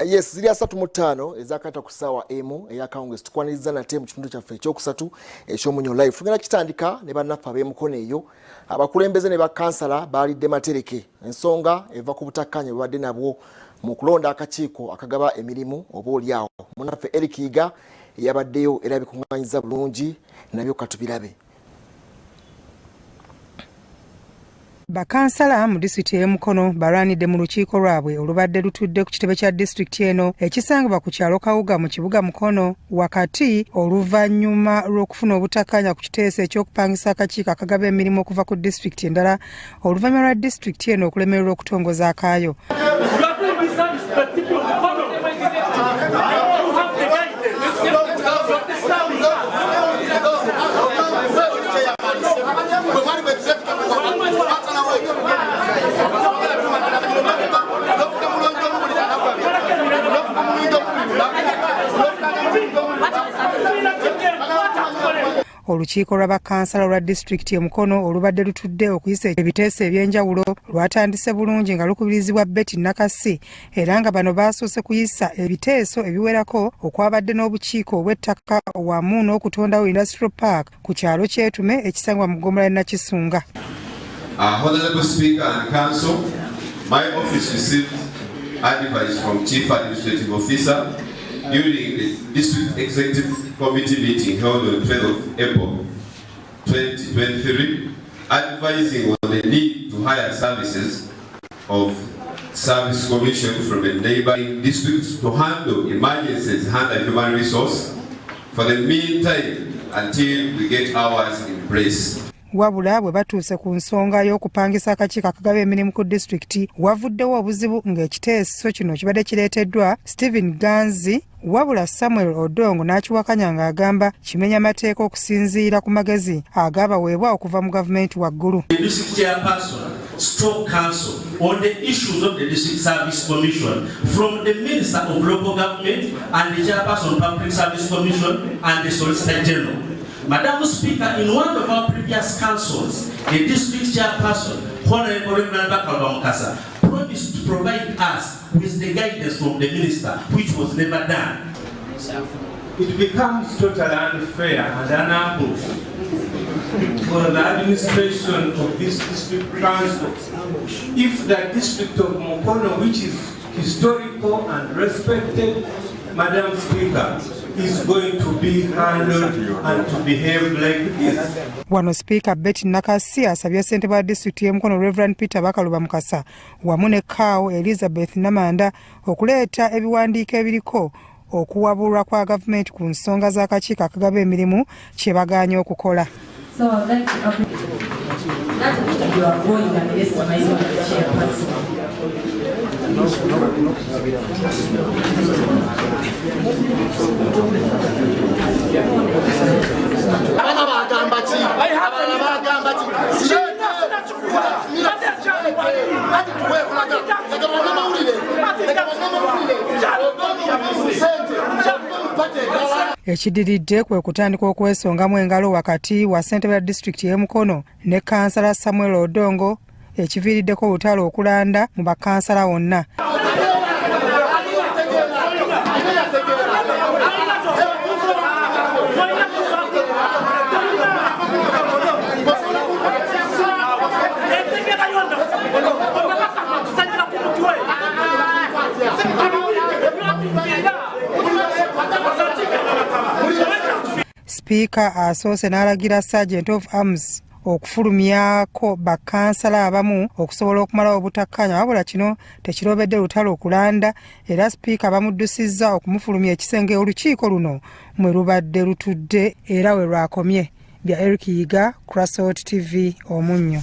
Yes, zili 35 ezakata kusawa emu eya Congress tukwaniriza nate mu kitundu kyaffe ekyokusatu ekyomunyo live. Tugenda kitandika ne bannaffe ab'emukono eyo abakulembeze ne bakansala balidde matereke ensonga eva ku butakkanya bwadde nabwo mu kulonda akakiiko akagaba emirimu oboolyawo. Munnaffe Eric Yiga yabaddeyo era bikunganyiza bulungi nabyo katubirabe. Bakansala mu disitulikiti y'Emukono balwanidde mu lukiiko lwabwe olubadde lutudde ku kitebe kya disitulikiti eno ekisangibwa ku kyalo Kawuga mu kibuga Mukono wakati oluvannyuma lw'okufuna obutakkaanya ku kiteeso eky'okupangisa akakiiko akagaba emirimu okuva ku disitulikiti endala oluvannyuma lwa disitulikiti eno okulemererwa okutongoza akaayo. Olukiiko lw'abakansala lwa disitulikiti y'Emukono olubadde lutudde okuyisa ebiteeso eby'enjawulo lwatandise bulungi nga lukubirizibwa Betty Nakasi era nga bano baasoose kuyisa ebiteeso ebiwerako okwabadde n'obukiiko obw'ettaka wamu n'okutondawo Industrial Park ku kyalo ky'Etume ekisangibwa mu ggombolola Nakisunga. Honorable Speaker and Council, my office received advice from Chief Administrative Officer during the District Executive Committee meeting held on 12th of April 2023, advising on the need to hire services of Service Commission from the neighboring districts to handle emergencies under human resource for the meantime until we get ours in place. Wabula bwe batuuse ku nsonga y'okupangisa akakiiko akagaba emirimu ku disitulikiti wavuddewo obuzibu ng'ekiteeso kino kibadde kireeteddwa Stephen Ganzi wabula Samuel Odongo n'akiwakanya ng'agamba kimenya mateeka okusinziira ku magezi agaabaweebwa okuva mu gavumenti waggulu. The district chairperson stroke council on the issues of the District Service Commission from the Minister of Local Government and the chairperson of Public Service Commission and the Solicitor General. Madam Speaker, in one of our previous councils, the district chairperson, Honorable Reverend Bakalwa Mukasa, promised to provide us with the guidance from the minister, which was never done. It becomes totally unfair and unable for the administration of this district council if the district of Mukono, which is historical and respected, Madam Speaker, is going to be handled and to behave like this. Wano Speaker Betty Nakasi asabye ssentebe wa disitulikiti y'Emukono Reverend Peter Bakaluba Mukasa wamu ne Kaawo Elizabeth Namanda okuleeta ebiwandiiko ebiriko okuwabulwa kwa gavumenti ku nsonga z'akakiiko akagaba emirimu kye bagaanye okukola. So I'd like to appreciate that you are going and estimating the chairperson. Ekidiridde kwe kutandika okwesongamu engalo wakati wa ssentebe wa disitulikiti y'Emukono ne kansala Samuel Odongo ekiviiriddeko olutalo okulanda mu bakansala wonna. Speaker asoose n'alagira Sergeant of Arms okufulumyako bakansala abamu okusobola okumalawo obutakkaanya wabula kino tekirobedde lutalo okulanda era Speaker bamuddusizza okumufulumya ekisenge olukiiko luno mwe lubadde lutudde era we lwakomye. Bya Eric Yiga, Crossroads TV, Omunnyo.